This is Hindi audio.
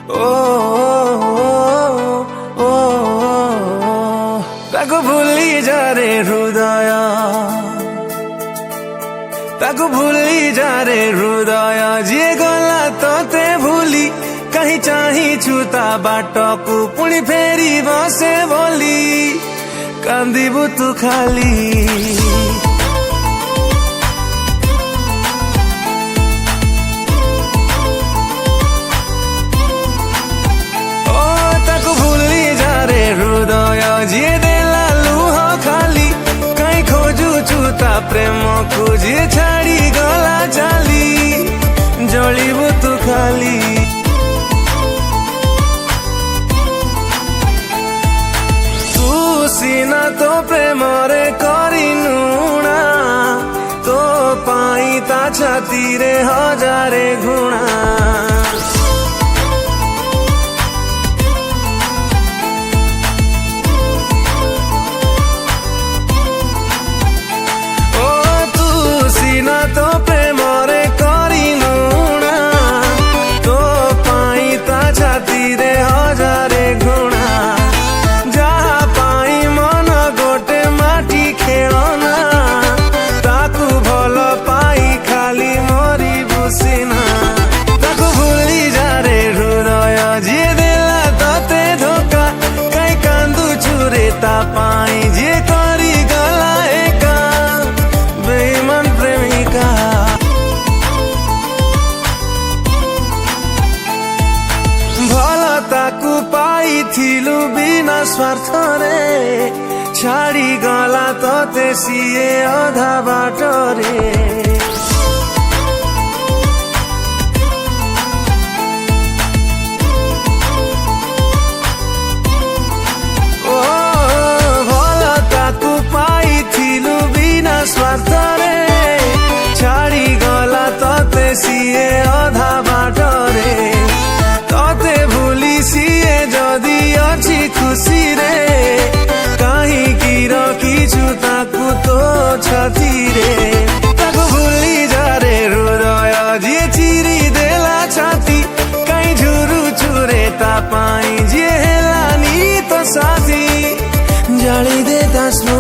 ओ ओ ताको भूली जा रे हृदय, ताको भूली जा रे हृदय, जी गला तोते भूली कहीं चाही छुता बाटकू पुणी फेरी बसे बोली कांदिबु तू खाली। जी देला लुह खाली कहीं खोजू छुता प्रेम खोजी छाड़ी गला चाली जलिबु तू खाली। तू सीना तो प्रेम रे करिनुणा तो पाई ता छाती रे हजारे गुणा। तो प्रेम रे करिनुणा तो पाई ता छाती रे हजारे गुणा। जहा पाई मन गोटे माटी खेलना ताकू भल पाई खाली मरी बुसीना। ताकू भूली जा रे हृदय, जी देला तते धोखा कई कांदू छुरे ता पाई जी करी गला एका बेईमान प्रेमिका। भल ताकू पाई थिलु बिना स्वार्थ रे छाड़ी गला तोते सिए अधा बाट रे। ओ भल ताकू पाई थिलु बिना स्वार्थ रे छाड़ी गला तोते सिए अधा बाट रे। तोते भूली सिए जदि अछि खुशी रे कहीं की रखीछु ताकू तो छाती रे। ताकू भूली जा रे हृदय, जी चिरी देला छाती कहीं झुरु छुरे ता पाई जी हेलानी तो साथी जाली देता स्मृति।